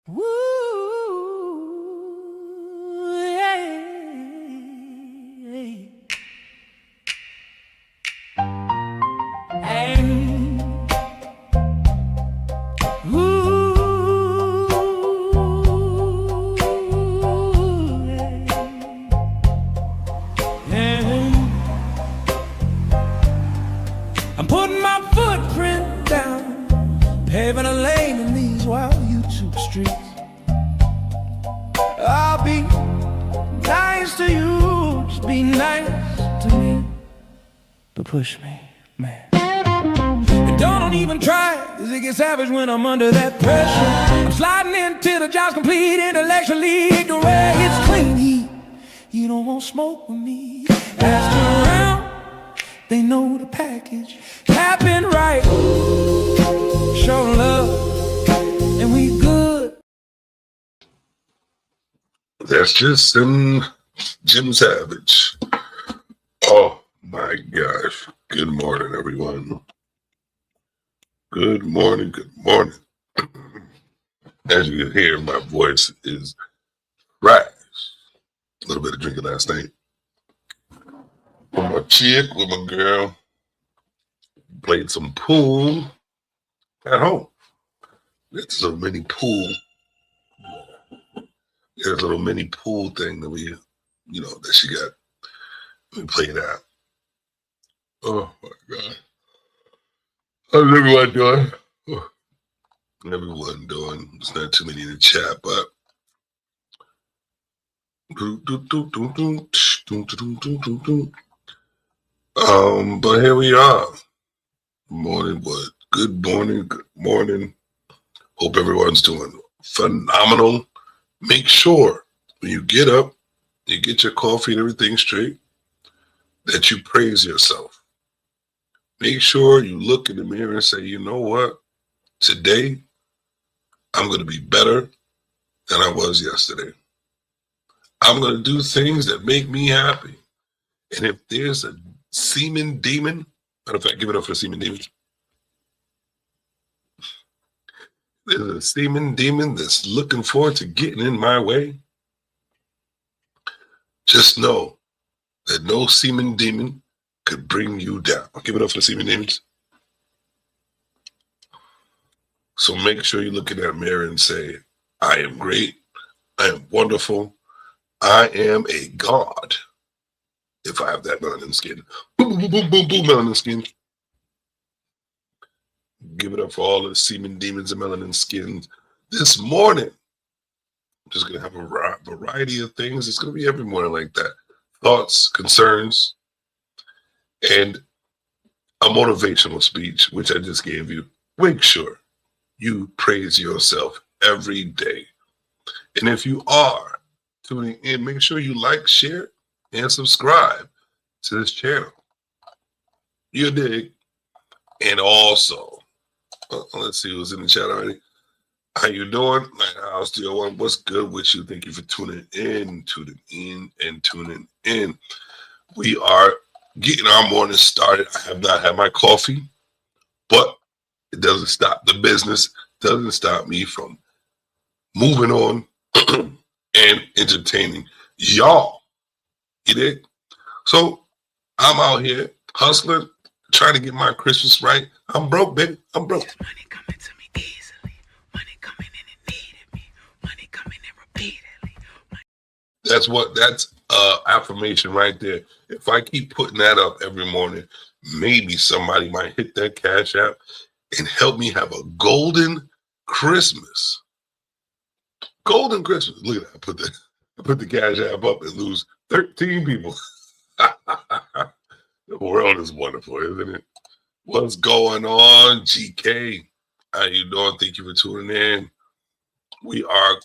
Woo, yeah. And ooh, and I'm putting my footprint down, paving a lane in these wild YouTube streets. I'll be nice to you, just be nice to me, but push me, man. And don't even try, cause it gets savage when I'm under that pressure. I'm sliding into the job's complete, intellectually ignorant. It's clean heat, you don't want smoke with me. Ask around, they know the package. Happen right, show love, and we good. That's just Jim Savage. Oh my gosh. Good morning, everyone. Good morning. Good morning. As you can hear, my voice is right. A little bit of drinking last night. With my chick, with my girl. Played some pool at home. It's a mini pool. There's a little mini pool thing that that she got. We played that. Oh my God. How's everyone doing? Everyone doing. There's not too many in the chat, but but here we are. Morning, what? Good morning, good morning. Hope everyone's doing phenomenal. Make sure when you get up, you get your coffee and everything straight, that you praise yourself. Make sure you look in the mirror and say, you know what? Today, I'm going to be better than I was yesterday. I'm going to do things that make me happy. And if there's a semen demon, matter of fact, give it up for the semen demons. There's a semen demon that's looking forward to getting in my way. Just know that no semen demon could bring you down. I'll give it up for the semen demons. So make sure you look in that mirror and say, I am great. I am wonderful. I am a god. If I have that melanin skin. Boom, boom, boom, boom, boom, melanin skin. Give it up for all the semen demons and melanin skins. This morning, I'm just going to have a variety of things. It's going to be every morning like that. Thoughts, concerns, and a motivational speech, which I just gave you. Make sure you praise yourself every day. And if you are tuning in, make sure you like, share, and subscribe to this channel. You dig? And also, let's see who's in the chat already. How you doing? Like, how's the one? What's good with you? Thank you for tuning in. We are getting our morning started. I have not had my coffee, but it doesn't stop the business. Doesn't stop me from moving on and entertaining y'all. You dig? So I'm out here hustling, trying to get my Christmas right. I'm broke, baby. I'm broke. Money coming to me easily. Money coming in and needed me. Money coming in repeatedly. That's affirmation right there. If I keep putting that up every morning, maybe somebody might hit that Cash App and help me have a golden Christmas. Golden Christmas. Look at that. I put the Cash App up and lose 13 people. The world is wonderful, isn't it? What's going on, GK? How you doing? Thank you for tuning in. We are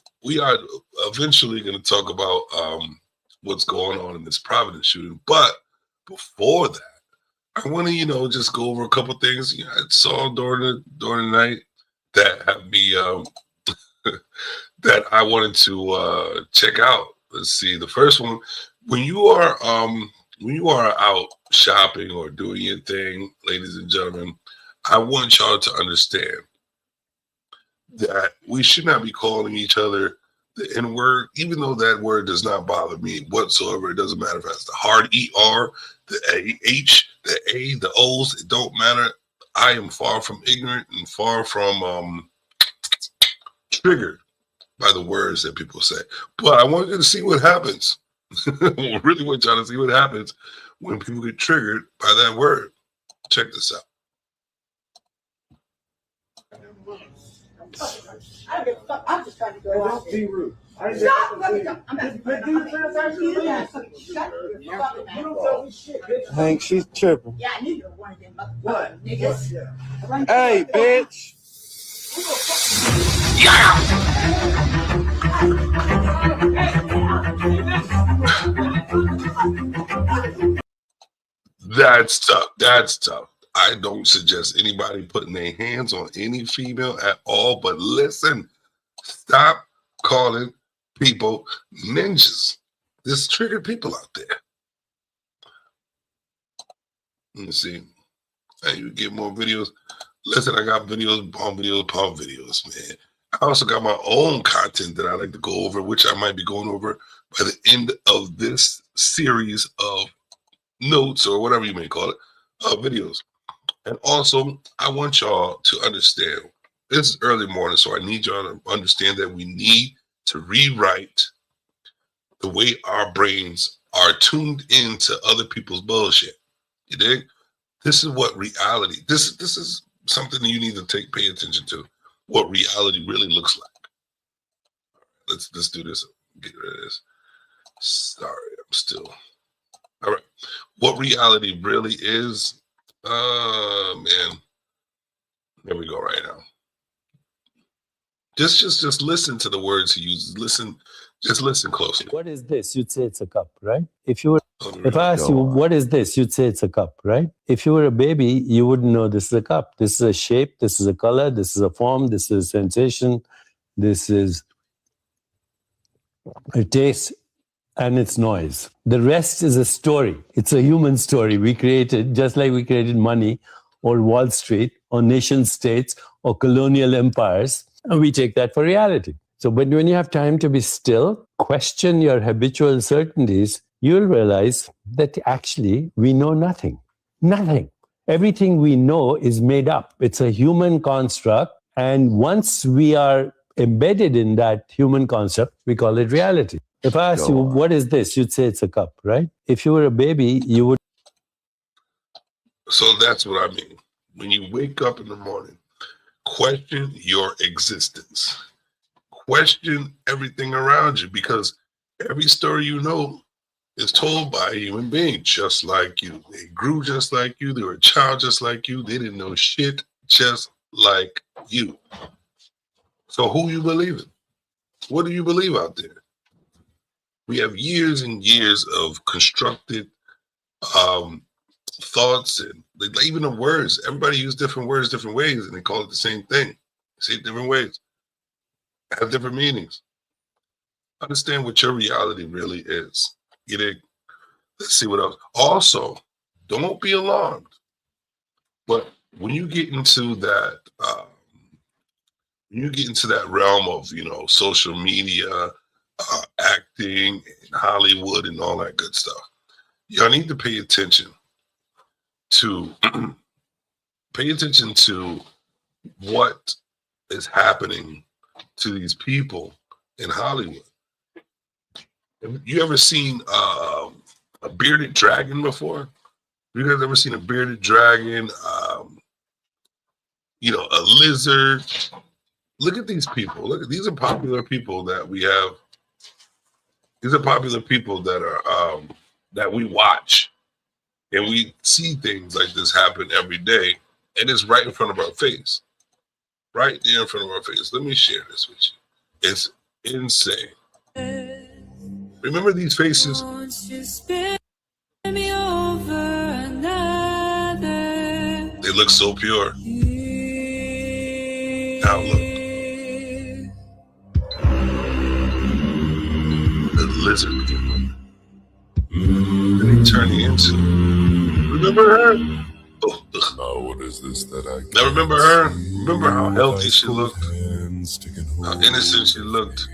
eventually going to talk about what's going on in this Providence shooting. But before that, I want to, just go over a couple things I saw during the night that have me that I wanted to check out. Let's see. The first one, when you are out shopping or doing your thing, ladies and gentlemen, I want y'all to understand that we should not be calling each other the N word, even though that word does not bother me whatsoever. It doesn't matter if it's the hard ER, the H, the A, the O's, it don't matter. I am far from ignorant and far from triggered by the words that people say. But I want you to see what happens. I really want y'all to see what happens when people get triggered by that word. Check this out. I don't give a fuck. I'm just trying to go out Don't be rude. there. Stop! I'm not. But do transactions, You man. shut your fucking You don't mouth. tell me shit, bitch. Hank, she's tripping. Yeah, I knew you were one of them What? niggas. Yeah. Hey, bitch. That's tough. That's tough. I don't suggest anybody putting their hands on any female at all. But listen, stop calling people ninjas. There's triggered people out there. Let me see. Hey, you get more videos. Listen, I got videos, upon videos, man. I also got my own content that I like to go over, which I might be going over by the end of this series of notes or whatever you may call it, videos. And also, I want y'all to understand, this is early morning, so I need y'all to understand that we need to rewrite the way our brains are tuned into other people's bullshit. You dig? This is what reality, this is something you need to pay attention to, what reality really looks like. Let's do this. Get rid of this. Sorry, I'm still. All right. What reality really is, man. There we go right now. Just listen to the words he uses. Just listen closely. What is this? You'd say it's a cup, right? If I ask you, what is this? You'd say it's a cup, right? If you were a baby, you wouldn't know this is a cup. This is a shape. This is a color. This is a form. This is a sensation. This is a taste and its noise. The rest is a story. It's a human story we created, just like we created money or Wall Street or nation states or colonial empires. And we take that for reality. So but when you have time to be still, question your habitual certainties, you'll realize that actually we know nothing. Nothing. Everything we know is made up. It's a human construct. And once we are embedded in that human concept, we call it reality. If I ask you, what is this? You'd say it's a cup, right? If you were a baby, you would. So that's what I mean. When you wake up in the morning, question your existence. Question everything around you, because every story you know is told by a human being just like you. They grew just like you. They were a child just like you. They didn't know shit just like you. So who you believe in? What do you believe out there? We have years and years of constructed thoughts and even the words. Everybody uses different words, different ways, and they call it the same thing. They say it different ways, have different meanings. Understand what your reality really is. You dig? Let's see what else. Also, don't be alarmed. But when you get into that, realm of social media, acting, and Hollywood, and all that good stuff, y'all need to pay attention to what is happening to these people in Hollywood. Have you ever seen a bearded dragon before? You guys ever seen a bearded dragon? A lizard. Look at these people. Look at these are popular people that we have. These are popular people that are that we watch, and we see things like this happen every day, and it's right in front of our face. Right there in front of our face. Let me share this with you. It's insane. Remember these faces? They look so pure. Now look. The lizard people. That he turning into. Remember her? Oh, now what is this that I now remember her? Remember how healthy she looked? How innocent she looked.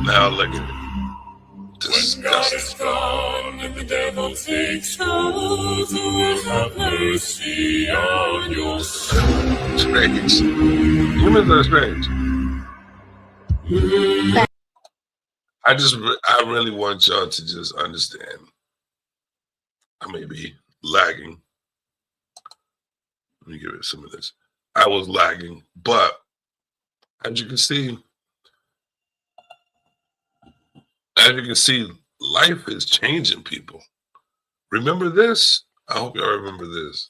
Now look at it. Disgusting. Gone and the devil takes hold, who will have mercy on your soul. Strange. Humans are strange. I really want y'all to just understand. I may be lagging. Let me give it some of this. I was lagging, but as you can see, life is changing people. Remember this? I hope y'all remember this.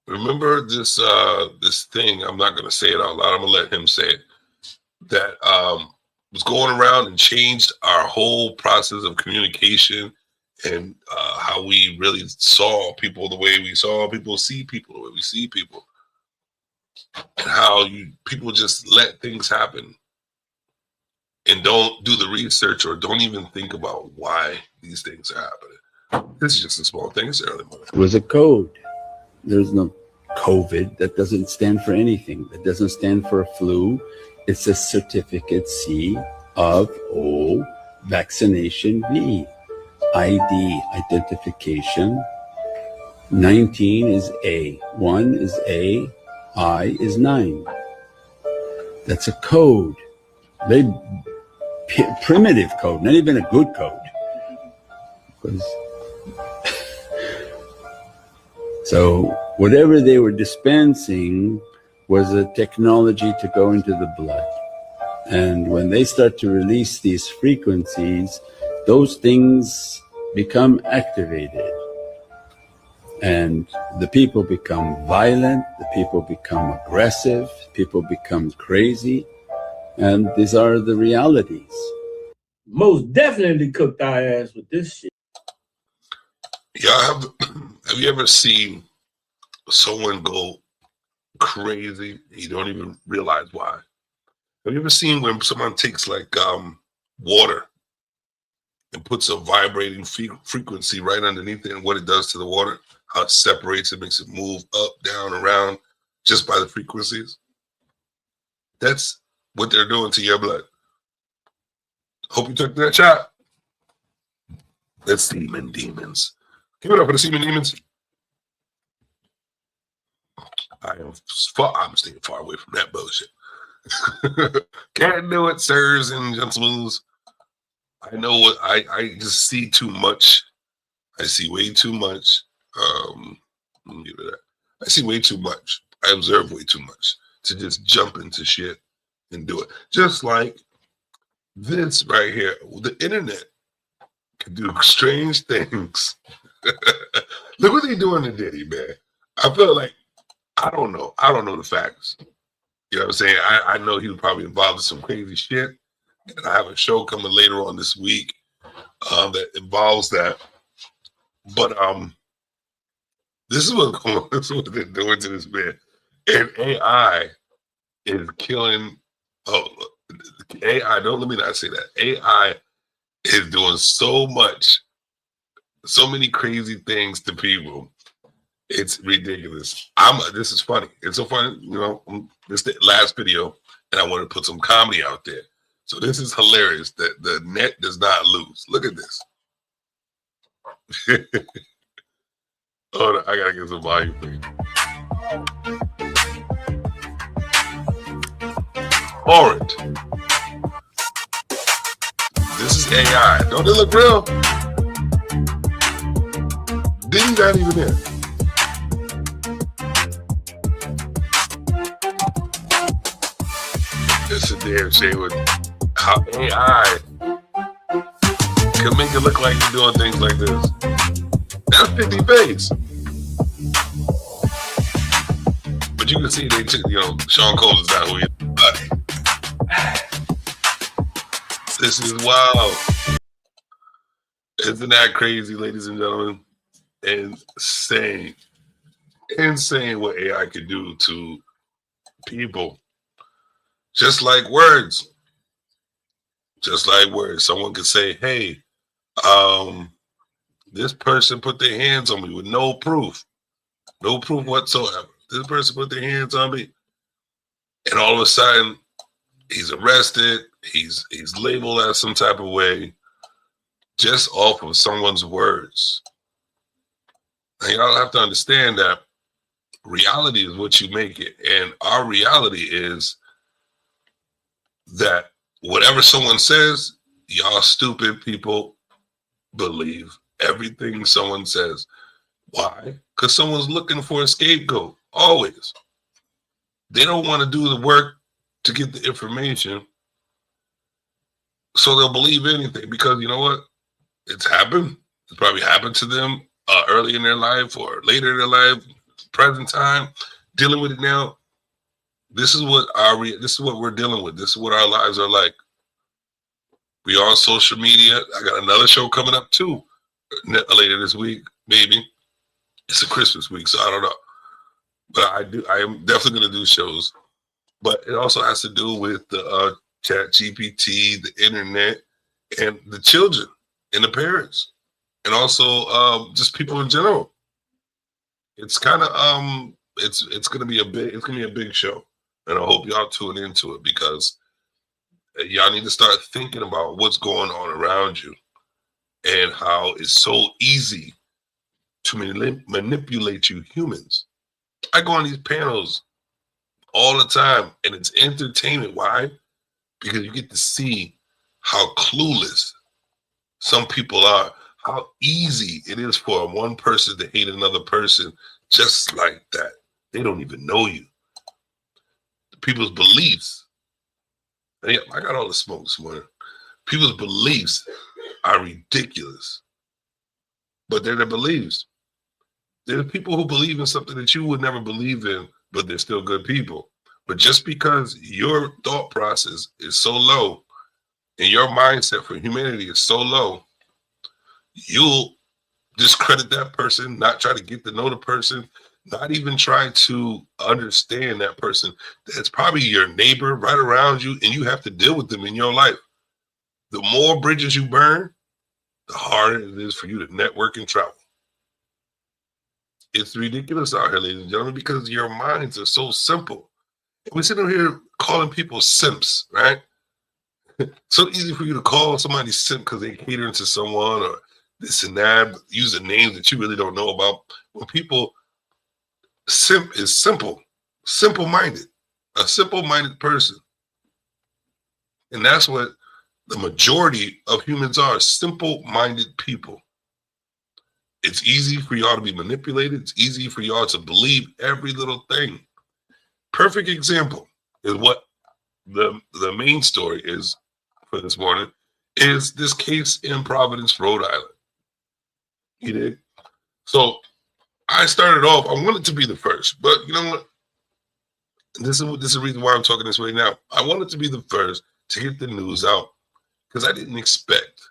Remember this this thing, I'm not gonna say it out loud, I'm gonna let him say it, that was going around and changed our whole process of communication and how we really saw people the way we saw people, see people the way we see people, and how people just let things happen and don't do the research or don't even think about why these things are happening. This is just a small thing. It's early morning. It was a code. There's no COVID. That doesn't stand for anything. That doesn't stand for a flu. It's a certificate C of O, vaccination V. ID, identification. 19 is A. 1 is A. I is 9. That's a code. Very primitive code, not even a good code. Because so whatever they were dispensing was a technology to go into the blood. And when they start to release these frequencies, those things become activated. And the people become violent, the people become aggressive, people become crazy. And these are the realities. Most definitely cooked our ass with this shit. Y'all have you ever seen someone go crazy and you don't even realize why? Have you ever seen when someone takes like water and puts a vibrating frequency right underneath it and what it does to the water, how it separates it, makes it move up, down, around just by the frequencies? That's what they're doing to your blood. Hope you took that shot. That's semen demons. Give it up for the semen demons. I'm staying far away from that bullshit. Can't do it, sirs and gentlemen. I know what I just see too much. I see way too much. Let me give it that. I see way too much. I observe way too much to just jump into shit and do it. Just like this right here. The internet can do strange things. Look what they doing to Diddy, man. I feel like I don't know the facts. You know what I'm saying? I know he was probably involved in some crazy shit. And I have a show coming later on this week that involves that. But this is what they're doing to this man. And AI is killing. Oh, AI! Don't let me not say that. AI is doing so much, so many crazy things to people. It's ridiculous. This is funny. It's so funny. You know, this is the last video, and I want to put some comedy out there. So this is hilarious that the net does not lose. Look at this. Hold on, I gotta get some volume for you. Orange. This is AI. Don't it look real? Didn't that even in? It's a damn shame with how AI can make it look like you're doing things like this. That's 50 face. But you can see they took, Sean Cole is not who he is. This is wild. Isn't that crazy, ladies and gentlemen? Insane. Insane what AI could do to people. Just like words. Just like words. Someone could say, hey, This person put their hands on me with no proof whatsoever. This person put their hands on me, and all of a sudden, he's arrested. He's labeled as some type of way, just off of someone's words. Now, y'all have to understand that reality is what you make it, and our reality is that whatever someone says, y'all stupid people believe everything someone says. Why? Because someone's looking for a scapegoat, always. They don't want to do the work to get the information, so they'll believe anything, because you know what? It's happened. It's probably happened to them early in their life or later in their life, present time, dealing with it now. This is what we're dealing with. This is what our lives are like. We are on social media. I got another show coming up too later this week, maybe. It's a Christmas week, so I don't know. But I am definitely going to do shows. But it also has to do with the Chat GPT, the internet, and the children and the parents, and also just people in general. It's kind of it's going to be a big show, and I hope y'all tune into it, because y'all need to start thinking about what's going on around you and how it's so easy to manipulate you humans. I go on these panels all the time, and it's entertainment. Why? Because you get to see how clueless some people are, how easy it is for one person to hate another person just like that. They don't even know you. People's beliefs. Yeah, I got all the smoke this morning. People's beliefs are ridiculous, but they're their beliefs. There are people who believe in something that you would never believe in, but they're still good people. But just because your thought process is so low and your mindset for humanity is so low, you'll discredit that person, not try to get to know the person, not even try to understand that person. That's probably your neighbor right around you, and you have to deal with them in your life. The more bridges you burn, the harder it is for you to network and travel. It's ridiculous out here, ladies and gentlemen, because your minds are so simple. We sit here calling people simps, right? So easy for you to call somebody simp because they catering to someone or this and that, using names that you really don't know about. When people, simp is simple-minded, a simple-minded person. And that's what the majority of humans are, simple-minded people. It's easy for y'all to be manipulated. It's easy for y'all to believe every little thing. Perfect example is what the main story is for this morning, is this case in Providence, Rhode Island. You did? So I started off, I wanted to be the first, but you know what? This is the reason why I'm talking this way now. I wanted to be the first to get the news out, because I didn't expect.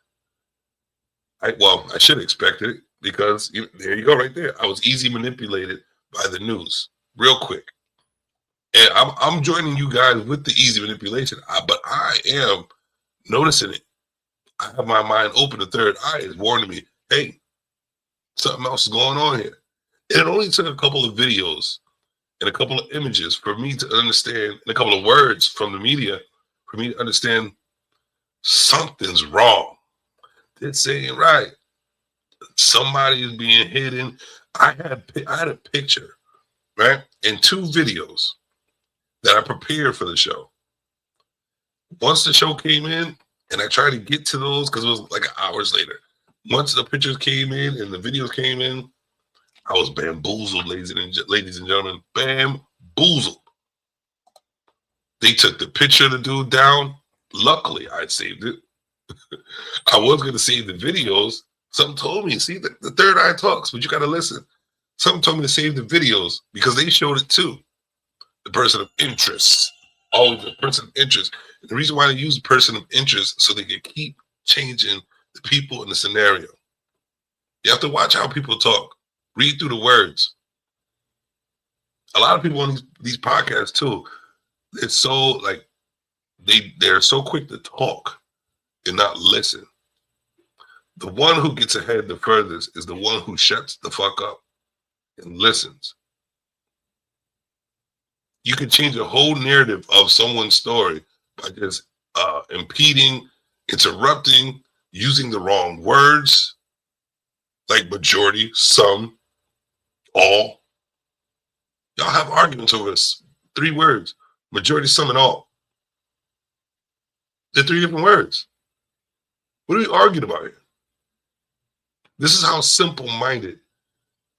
I should have expected it, because there you go right there. I was easy manipulated by the news real quick. And I'm joining you guys with the easy manipulation, but I am noticing it. I have my mind open. The third eye is warning me, hey, something else is going on here. And it only took a couple of videos and a couple of images for me to understand, and a couple of words from the media for me to understand something's wrong. This ain't right. Somebody is being hidden. I had a picture, right, and 2 videos that I prepared for the show. Once the show came in, and I tried to get to those because it was like hours later. Once the pictures came in and the videos came in, I was bamboozled, ladies and gentlemen. Bamboozled. They took the picture of the dude down. Luckily, I saved it. I was going to save the videos. Something told me, see, the third eye talks, but you got to listen. Something told me to save the videos because they showed it too. The person of interest. Always a person of interest. And the reason why they use a person of interest so they can keep changing the people in the scenario. You have to watch how people talk. Read through the words. A lot of people on these podcasts too, it's so like they're so quick to talk and not listen. The one who gets ahead the furthest is the one who shuts the fuck up and listens. You can change a whole narrative of someone's story by just impeding, interrupting, using the wrong words, like majority, some, all. Y'all have arguments over this. 3 words: majority, some, and all. They're 3 different words. What are we arguing about here? This is how simple-minded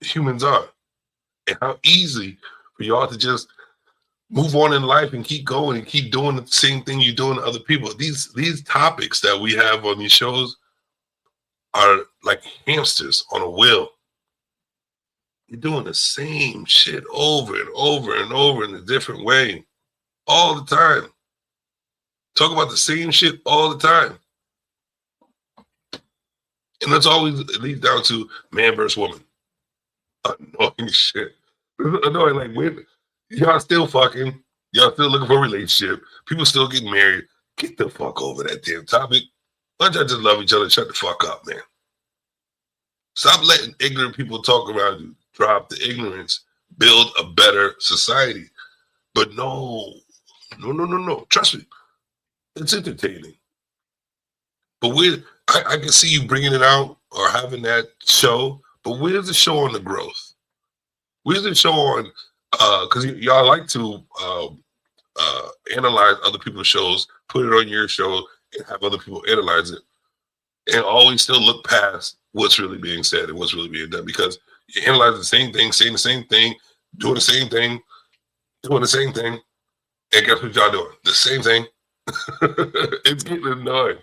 humans are, and how easy for y'all to just move on in life and keep going and keep doing the same thing you're doing to other people. These topics that we have on these shows are like hamsters on a wheel. You're doing the same shit over and over and over in a different way all the time. Talk about the same shit all the time. And that's always, it leads down to man versus woman. Annoying shit. Annoying, like, when y'all still fucking, y'all still looking for a relationship, people still getting married. Get the fuck over that damn topic. Why don't y'all just love each other? Shut the fuck up, man. Stop letting ignorant people talk around you. Drop the ignorance. Build a better society. But no. Trust me. It's entertaining. But I can see you bringing it out or having that show. But where's the show on the growth? Where's the show on, because y'all like to analyze other people's shows, put it on your show, and have other people analyze it, and always still look past what's really being said and what's really being done, because you analyze the same thing, saying the same thing, doing the same thing, and guess what y'all doing? The same thing. It's getting annoying.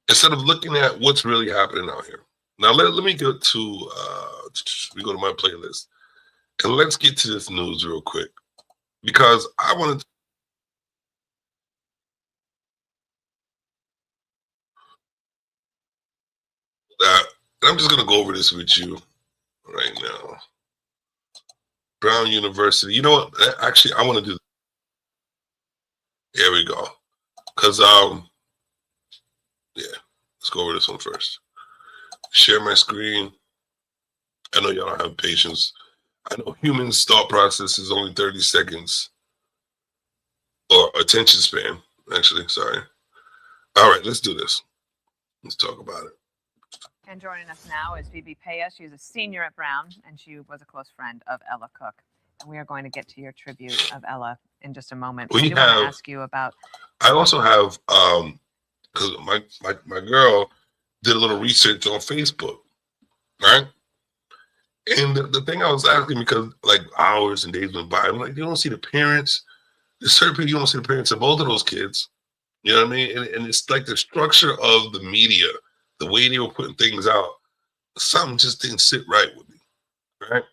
Instead of looking at what's really happening out here. Now let me go to we go to my playlist, and let's get to this news real quick, because I wanted to I'm just gonna go over this with you right now. Brown University. You know what? Actually, I want to do. Here we go. Because yeah, let's go over this one first. Share my screen. I know y'all don't have patience. I know humans' thought process is only 30 seconds, or attention span. Actually, sorry. All right, let's do this. Let's talk about it. And joining us now is Phoebe Paya. She's a senior at Brown, and she was a close friend of Ella Cook. And we are going to get to your tribute of Ella in just a moment. I do want to ask you about. I also have, because my girl did a little research on Facebook, right? And the thing I was asking, because like hours and days went by, I'm like, you don't see the parents. There's certain people you don't see the parents of both of those kids. You know what I mean? And it's like the structure of the media, the way they were putting things out, something just didn't sit right with me, right?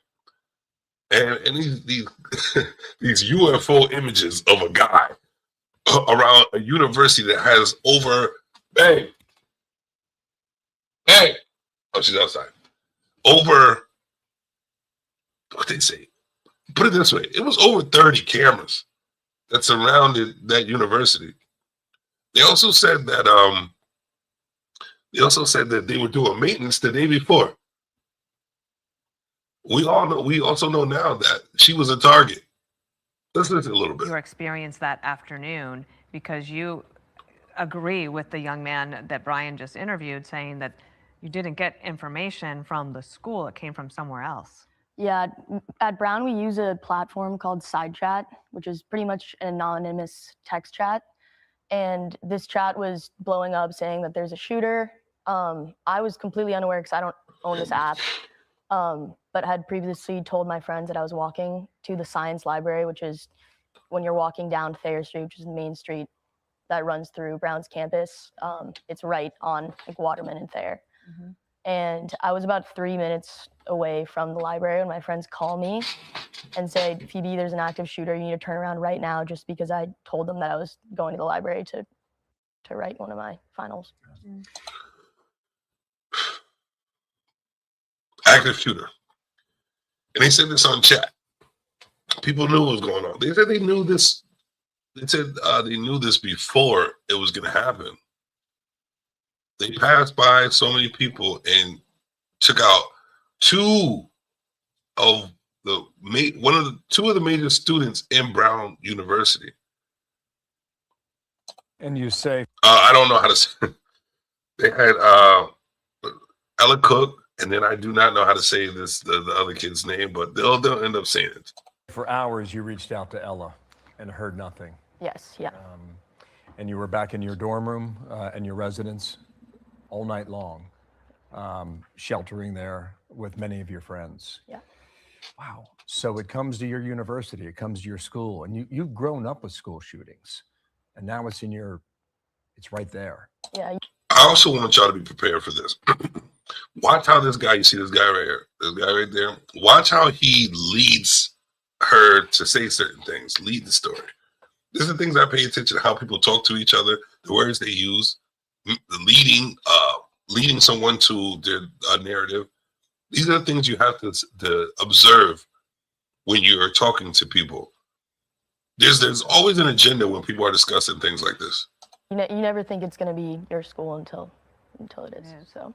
And these these UFO images of a guy around a university that has over, hey, oh, she's outside. Over, what they say? Put it this way: it was over 30 cameras that surrounded that university. They also said that they were doing maintenance the day before. We also know now that she was a target. Let's listen a little bit. Your experience that afternoon, because you agree with the young man that Brian just interviewed, saying that you didn't get information from the school, it came from somewhere else. Yeah, at Brown we use a platform called SideChat, which is pretty much an anonymous text chat. And this chat was blowing up saying that there's a shooter. I was completely unaware because I don't own this app, but had previously told my friends that I was walking to the science library, which is when you're walking down Thayer Street, which is the main street that runs through Brown's campus. It's right on like Waterman and Thayer. Mm-hmm. And I was about 3 minutes away from the library when my friends call me and say, Phoebe, there's an active shooter. You need to turn around right now, just because I told them that I was going to the library to write one of my finals. Mm. Active shooter. And they said this on chat. People knew what was going on. They said they knew this. They said they knew this before it was going to happen. They passed by so many people and took out two of the major students in Brown University. And you say, I don't know how to say. They had Ella Cook, and then I do not know how to say the other kid's name, but they'll end up saying it. for hours you reached out to Ella and heard nothing. Yes, yeah. And you were back in your dorm room and your residence all night long, sheltering there with many of your friends. Yeah. Wow. So it comes to your university, it comes to your school, and you've grown up with school shootings, and now it's right there. Yeah. I also want y'all to be prepared for this. Watch how this guy, you see this guy right here, this guy right there, watch how he leads her to say certain things, lead the story. These are things I pay attention to, how people talk to each other, the words they use, leading someone to their narrative. These are the things you have to observe when you're talking to people. There's always an agenda when people are discussing things like this. You never think it's going to be your school until it is. So.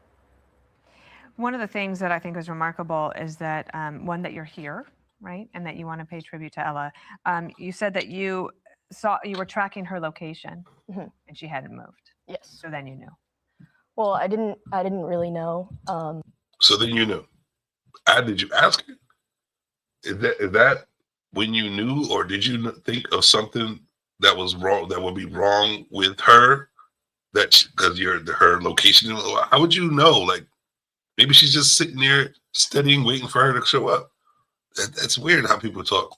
One of the things that I think is remarkable is that, one, that you're here, right? And that you want to pay tribute to Ella. You said that you were tracking her location Mhm. and she hadn't moved. Yes. So then you knew. Well, I didn't really know. So then you knew. Did you ask her? Is that when you knew, or did you think of something that was wrong, that would be wrong with her? Because her location. How would you know? Like, maybe she's just sitting there studying, waiting for her to show up. That's weird how people talk.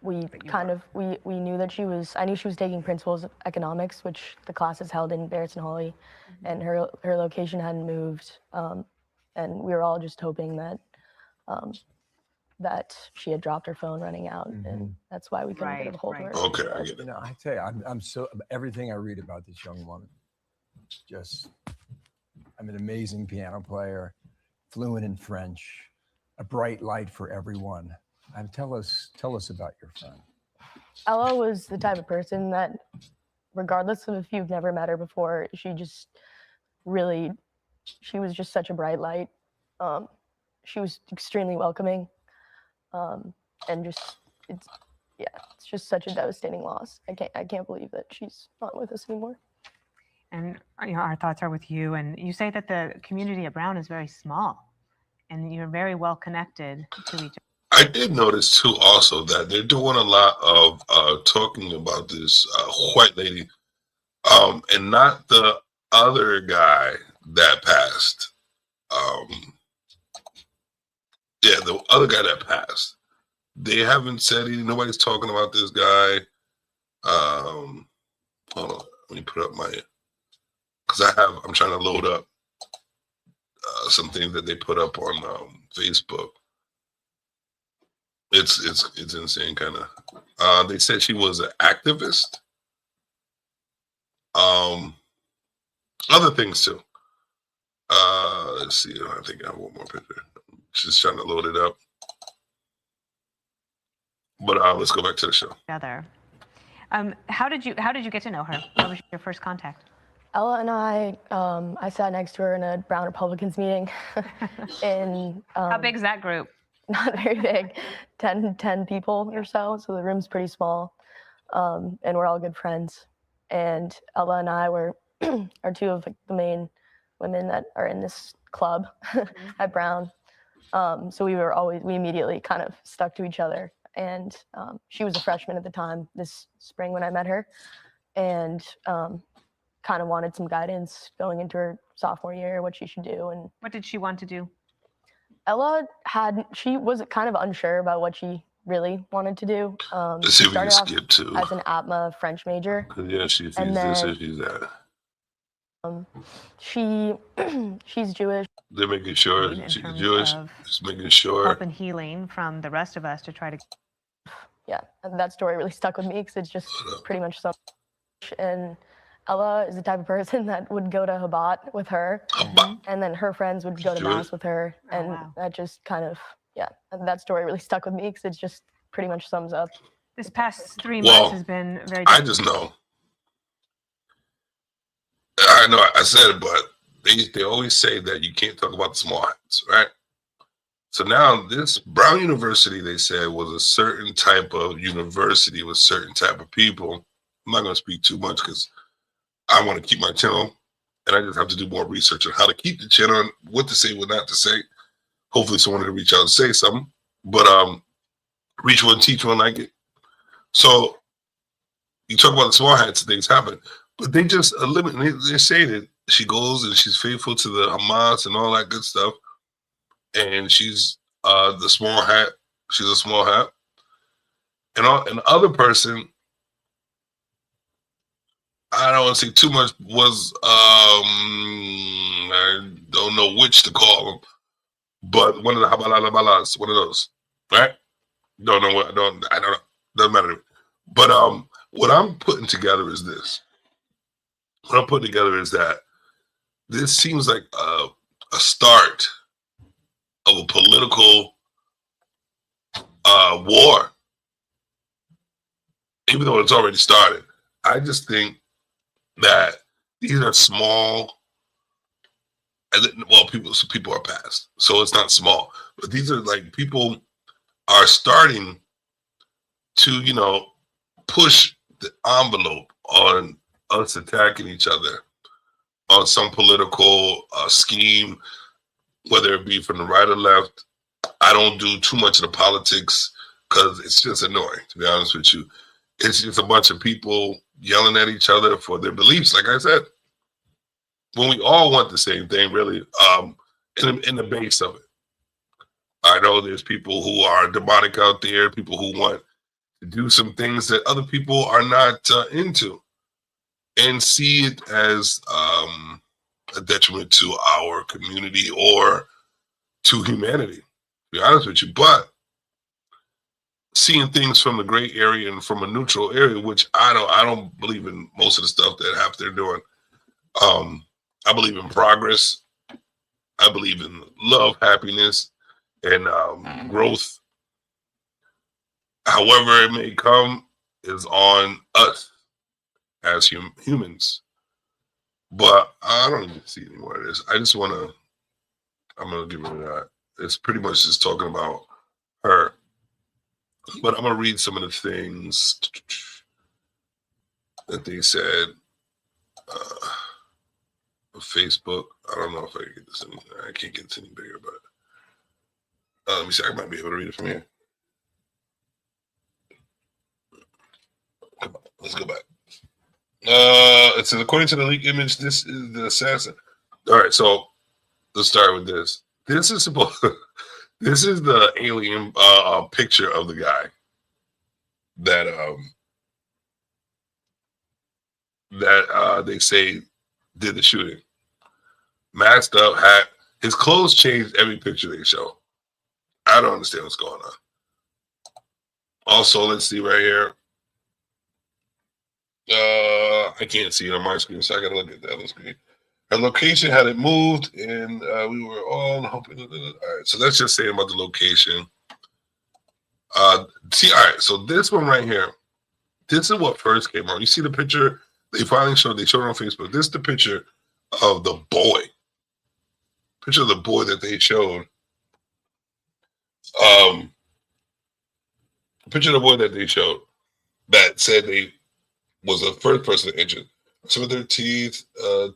We knew that I knew she was taking Principles of Economics, which the class is held in Barretts Hawley, and her location hadn't moved. And we were all just hoping that that she had dropped her phone running out, and that's why we couldn't get a hold of her. Okay, I get it. You know, I tell you, I'm so, everything I read about this young woman, I'm an amazing piano player, fluent in French, a bright light for everyone. Tell us about your friend. Ella was the type of person that, regardless of if you've never met her before, she was just such a bright light. She was extremely welcoming, and it's just such a devastating loss. I can't believe that she's not with us anymore. And our thoughts are with you. And you say that the community at Brown is very small and you're very well connected to each other. I did notice too also that they're doing a lot of talking about this white lady, and not the other guy that passed. The other guy that passed. They haven't said anything. Nobody's talking about this guy. Hold on, let me put up because I'm trying to load up some things that they put up on Facebook. It's insane, kind of. They said she was an activist. Other things too. Let's see. I think I have one more picture. Just trying to load it up. But let's go back to the show. Together. How did you get to know her? What was your first contact? Ella and I sat next to her in a Brown Republicans meeting. And how big is that group? Not very big, 10 people or so. So the room's pretty small, and we're all good friends. And Ella and I are two of the main women that are in this club at Brown. So we immediately kind of stuck to each other. And she was a freshman at the time, this spring when I met her, and kind of wanted some guidance going into her sophomore year, what she should do. And what did she want to do? Ella she was kind of unsure about what she really wanted to do. Let's see if we can skip to as an APMA French major. Yeah, she's this and she's that. She's Jewish. They're making sure she's Jewish. Just making sure. Help and healing from the rest of us to try to. Yeah, and that story really stuck with me because it's just pretty much so. And Ella is the type of person that would go to Chabad with her, and then her friends would go to Mass with her, and that just kind of, and that story really stuck with me because it just pretty much sums up. This past 3 months has been very difficult. I just know. I know I said it, but they always say that you can't talk about the small hats, right? So now this Brown University, they said, was a certain type of university with certain type of people. I'm not going to speak too much because I want to keep my channel, and I just have to do more research on how to keep the channel, and what to say, what not to say. Hopefully someone will reach out and say something. But reach one, teach one, like it. So you talk about the small hats, things happen. But they just eliminate, they say that she goes and she's faithful to the Hamas and all that good stuff. And she's the small hat. She's a small hat. And the other person, I don't want to say too much, was I don't know which to call him, but one of the Habalabalas, one of those, right? Don't know what, I don't know. Doesn't matter. But what I'm putting together is this. What I'm putting together is that this seems like a start of a political war, even though it's already started. I just think that these are small, well, people are past, so it's not small, but these are like people are starting to, you know, push the envelope on us attacking each other on some political scheme, whether it be from the right or left. I don't do too much of the politics because it's just annoying, to be honest with you. It's just a bunch of people yelling at each other for their beliefs, like I said, when we all want the same thing, really, in the base of it. I know there's people who are demonic out there, people who want to do some things that other people are not into, and see it as a detriment to our community or to humanity, to be honest with you. But seeing things from the gray area and from a neutral area, which I don't believe in most of the stuff that half they're doing. I believe in progress. I believe in love, happiness, and growth. However it may come is on us as humans. But I don't even see any more of this. I just want to, I'm going to give it that. It's pretty much just talking about her. But I'm going to read some of the things that they said. Facebook. I don't know if I can get this any, I can't get this any bigger, but let me see. I might be able to read it from here. Come on, let's go back. It says, according to the leaked image, this is the assassin. All right, so let's start with this. This is supposed. This is the alien picture of the guy that they say did the shooting. Masked up, hat. His clothes changed every picture they show. I don't understand what's going on. Also, let's see right here. I can't see it on my screen, so I gotta look at the other screen. Her location had it moved, and we were all hoping. All right, so that's just saying about the location. See, all right, so this one right here, this is what first came on. You see the picture they finally showed? They showed it on Facebook. This is the picture of the boy. Picture of the boy that they showed. Picture of the boy that they showed that said they was the first person injured. September 13th,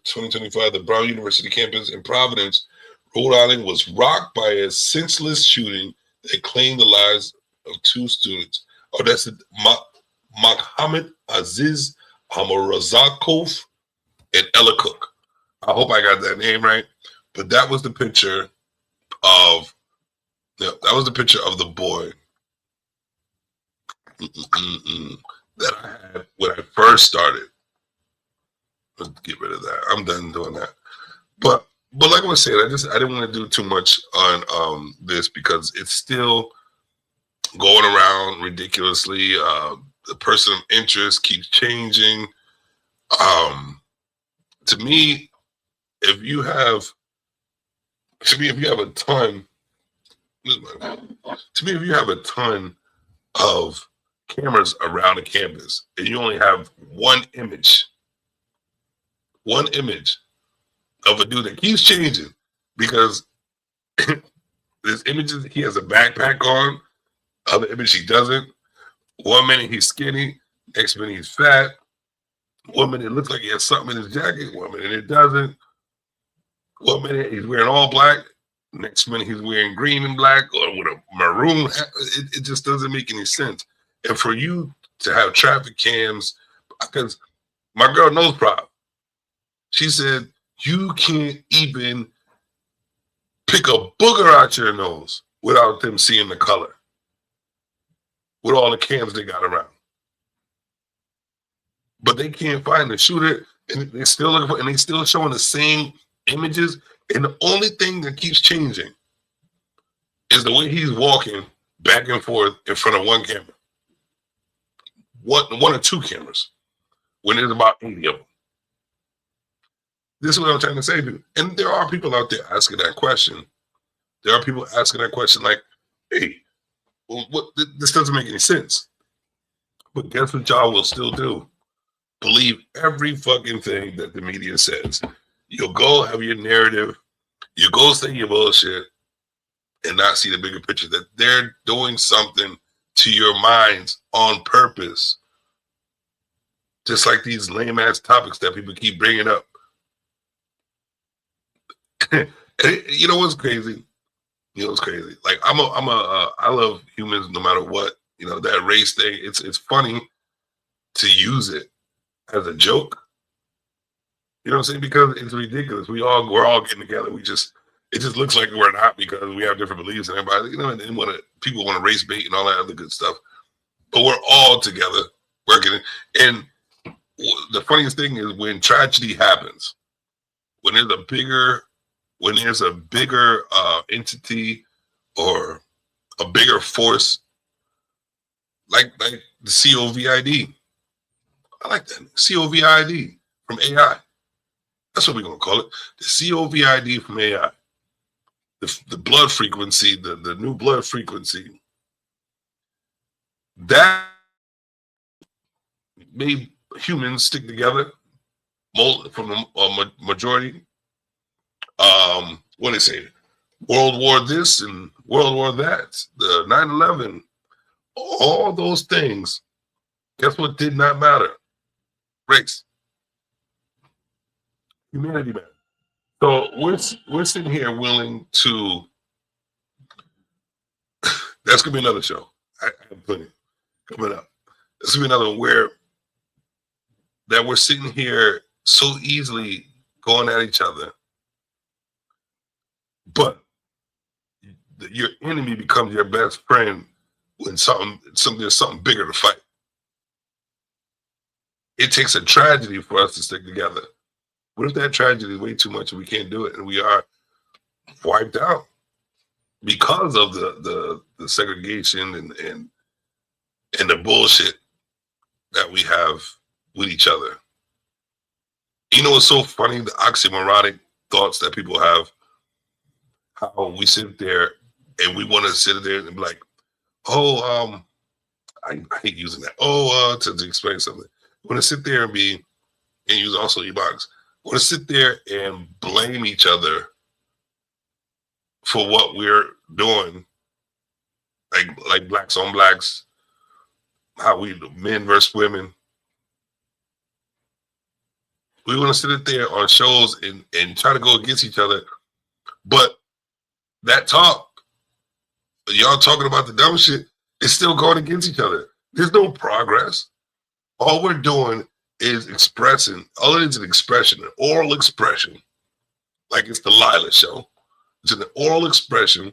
2025, the Brown University campus in Providence, Rhode Island was rocked by a senseless shooting that claimed the lives of two students. Oh, that's it. Mohammed Aziz Hamarazakov and Ella Cook. I hope I got that name right. But that was the picture of that was the picture of the boy that I had when I first started. Let's get rid of that. I'm done doing that. But like I was saying, I didn't want to do too much on this because it's still going around ridiculously. The person of interest keeps changing. To me, if you have a ton of cameras around the campus and you only have one image, of a dude that keeps changing because there's images he has a backpack on, other image he doesn't. 1 minute he's skinny, next minute he's fat. 1 minute it looks like he has something in his jacket, 1 minute it doesn't. 1 minute he's wearing all black, next minute he's wearing green and black or with a maroon hat. It just doesn't make any sense. And for you to have traffic cams, because my girl knows Prob. She said, you can't even pick a booger out your nose without them seeing the color with all the cams they got around. But they can't find the shooter, and they're still looking for, and they still showing the same images. And the only thing that keeps changing is the way he's walking back and forth in front of one camera. One or two cameras, when there's about 80 of them. This is what I'm trying to say to you. And there are people out there asking that question. There are people asking that question like, hey, well, this doesn't make any sense. But guess what y'all will still do? Believe every fucking thing that the media says. You'll go have your narrative, you go say your bullshit, and not see the bigger picture, that they're doing something to your minds on purpose. Just like these lame ass topics that people keep bringing up. You know what's crazy? You know what's crazy? Like I love humans no matter what. You know, that race thing, it's funny to use it as a joke. You know what I'm saying? Because it's ridiculous. We're all getting together. It just looks like we're not because we have different beliefs and everybody, you know, and then people want to race bait and all that other good stuff. But we're all together working. And the funniest thing is when tragedy happens, when there's a bigger entity or a bigger force, like the COVID. I like that. COVID from AI. That's what we're going to call it. The COVID from AI. The blood frequency, the new blood frequency. That made humans stick together from the majority. What they say? World War this and World War that. The 9/11. All those things. Guess what did not matter? Race. Humanity mattered. So we're sitting here willing to. That's gonna be another show. I have plenty coming up. This will be another one where that we're sitting here so easily going at each other, but your enemy becomes your best friend when there's something bigger to fight. It takes a tragedy for us to stick together. What if that tragedy is way too much and we can't do it and we are wiped out because of the segregation and the bullshit that we have with each other? You know what's so funny? The oxymoronic thoughts that people have, how we sit there and we want to sit there and be like, oh, I hate using that. To explain something. We want to sit there and use also e-box. We want to sit there and blame each other for what we're doing, like blacks on blacks, how we men versus women. We want to sit there on shows and try to go against each other, but that talk, y'all talking about the dumb shit, is still going against each other. There's no progress. All we're doing is expressing. All it is an expression, an oral expression, like it's the Lila show. It's an oral expression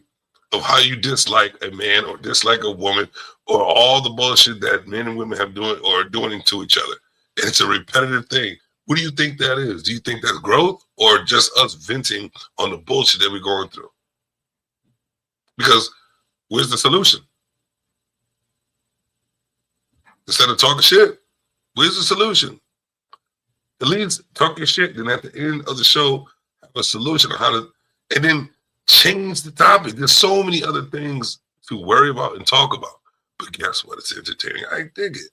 of how you dislike a man or dislike a woman or all the bullshit that men and women have doing or are doing to each other. And it's a repetitive thing. What do you think that is? Do you think that's growth or just us venting on the bullshit that we're going through? Because where's the solution? Instead of talking shit, where's the solution? At least talk your shit, then at the end of the show, have a solution on how to, and then change the topic. There's so many other things to worry about and talk about. But guess what? It's entertaining. I dig it.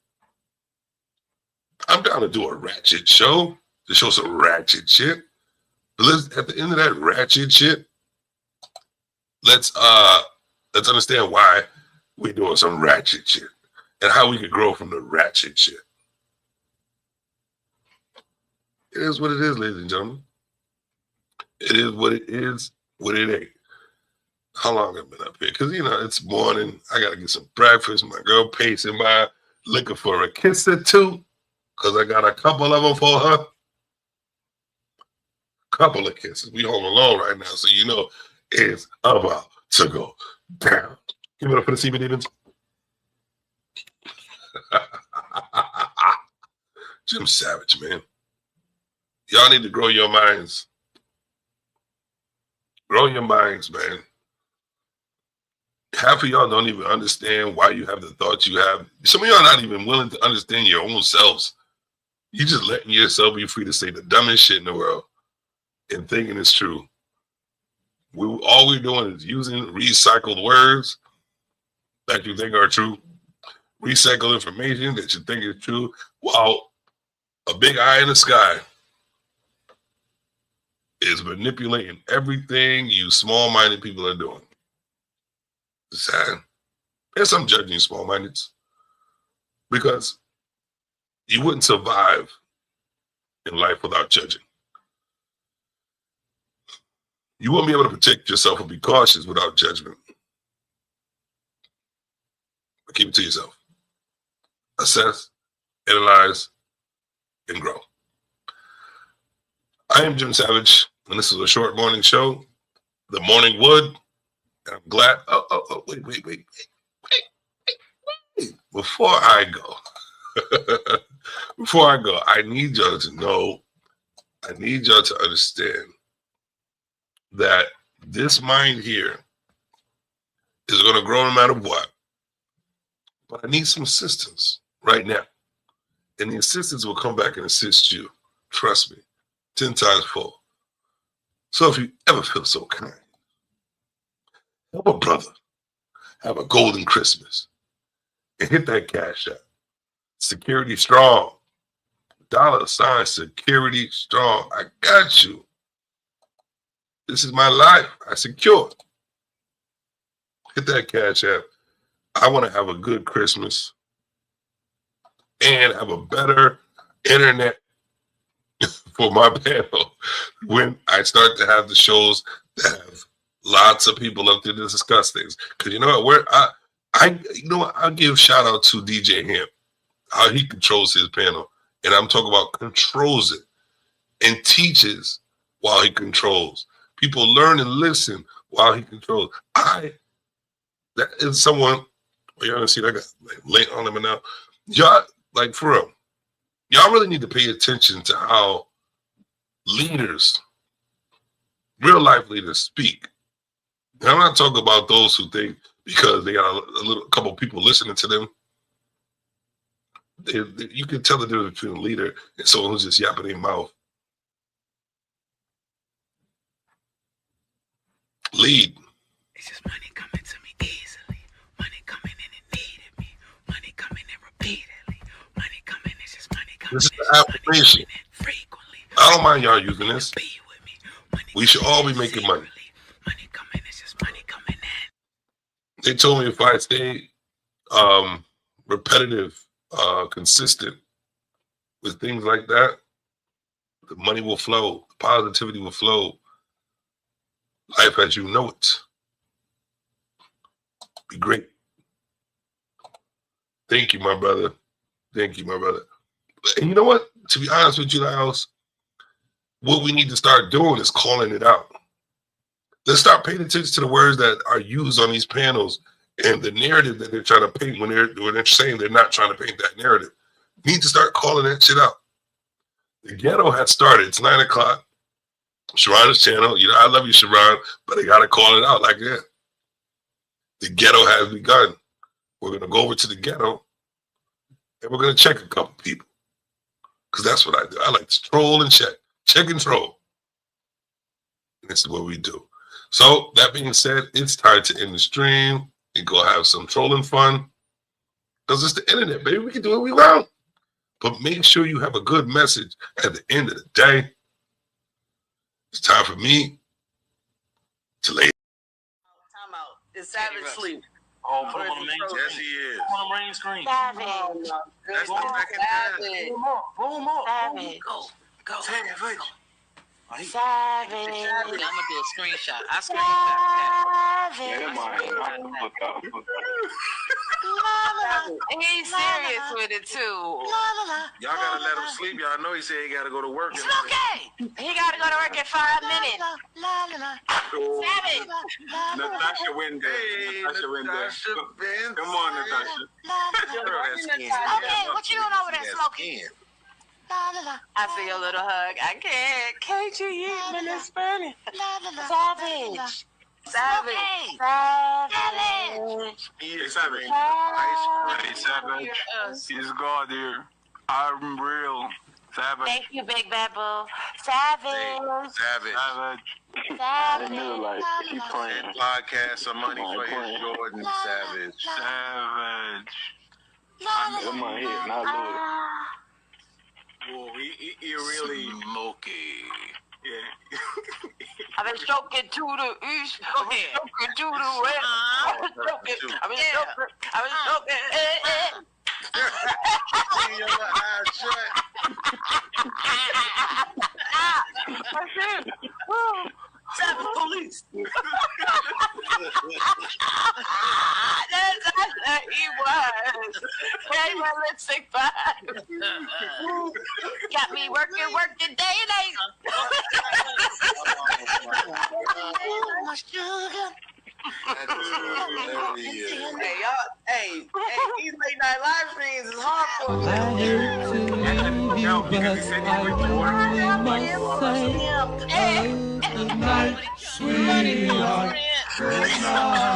I'm down to do a ratchet show, to show some ratchet shit. But let's, at the end of that ratchet shit, let's understand why we're doing some ratchet shit and how we can grow from the ratchet shit. It is what it is, ladies and gentlemen. It is what it is, what it ain't. How long have I been up here? Because, you know, it's morning. I got to get some breakfast. My girl pacing by, looking for a kiss or two, because I got a couple of them for her. Couple of kisses. We home alone right now, so you know it's about to go down. Give it up for the Seaman Demons. Jim Savage, man. Y'all need to grow your minds. Grow your minds, man. Half of y'all don't even understand why you have the thoughts you have. Some of y'all not even willing to understand your own selves. You just letting yourself be free to say the dumbest shit in the world and thinking it's true. All we're doing is using recycled words that you think are true, recycle information that you think is true, while a big eye in the sky is manipulating everything you small-minded people are doing. It's sad. There's some judging small-mindeds because you wouldn't survive in life without judging. You won't be able to protect yourself and be cautious without judgment. But keep it to yourself. Assess, analyze, and grow. I am Jim Savage, and this is a short morning show, The Morning Wood. And I'm glad. Wait. Before I go, I need y'all to know, I need y'all to understand that this mind here is going to grow no matter what. But I need some assistance right now. And the assistance will come back and assist you. Trust me, 10 times full. So if you ever feel so kind, help a brother have a golden Christmas and hit that cash app. Security Strong. $ Security Strong. I got you. This is my life. I secure. Hit that cash app. I want to have a good Christmas and have a better internet for my panel when I start to have the shows that have lots of people up there to discuss things. Because you know what? I'll give shout out to DJ Hemp, how he controls his panel. And I'm talking about controls it and teaches while he controls. People learn and listen while he controls. That is someone, y'all gonna see that guy like late on him now. Y'all, like for real, y'all really need to pay attention to how leaders, real life leaders speak. And I'm not talking about those who think because they got a couple people listening to them. You can tell the difference between a leader and someone who's just yapping their mouth. Lead. It's just money coming to me easily. Money coming in and needed me. Money coming in repeatedly. Money coming, it's just money coming. This is the affirmation. Frequently. I don't mind y'all using this. Be with me. Money We should all be making money. Money coming, it's just money coming in. They told me if I stay repetitive, consistent with things like that, the money will flow, the positivity will flow. Life as you know it. Be great. Thank you, my brother. Thank you, my brother. And you know what? To be honest with you, Lyles, what we need to start doing is calling it out. Let's start paying attention to the words that are used on these panels and the narrative that they're trying to paint when they're saying they're not trying to paint that narrative. We need to start calling that shit out. The ghetto had started. It's 9 o'clock. Sharon's channel. You know, I love you, Sharon, but they got to call it out like that. The ghetto has begun. We're going to go over to the ghetto and we're going to check a couple people because that's what I do. I like to troll and check. Check and troll. And this is what we do. So that being said, it's time to end the stream and go have some trolling fun because it's the internet, baby. We can do what we want. But make sure you have a good message at the end of the day. It's time for me to lay. Time out. Is Savage sleep? Oh, put him on the main screen. Yes, he is. Put him on the main screen. Savage. That's the second time. Pull him up. Savage. Go. Savage. Savage. I'm gonna do a screenshot. I And he's serious with it too. Y'all gotta let him sleep. Y'all know he said he gotta go to work. Smokey! He gotta go to work in 5 minutes. Savage! Natasha went there. Hey, Natasha went there. Natasha Benson. Come on, Natasha. Girl, that skin. Okay, what you doing over there, Smokey? I see your little hug. I can't. Can't you eat me this funny? Savage. Savage. Savage. Hey, Savage. Hey, Savage. He's God here. I'm real. Savage. Thank you, Big Bad Bull. Savage. Savage. Savage. He's playing podcast some money for his Jordan. Savage. Savage. Come on here, not Louis. Whoa, he really smoky. Yeah. I've been stroking to the east. I've been stroking to the west. I've been stroking. I've been stroking. I've been stroking. Your eyes shut. Savage police. That's how he was. Hey, my lipstick five. Got me working day and night. My sugar. Hey, y'all. Hey, these late night live streams is hardcore. I hate to leave you, but I really must say, good night, sweetheart. Good night.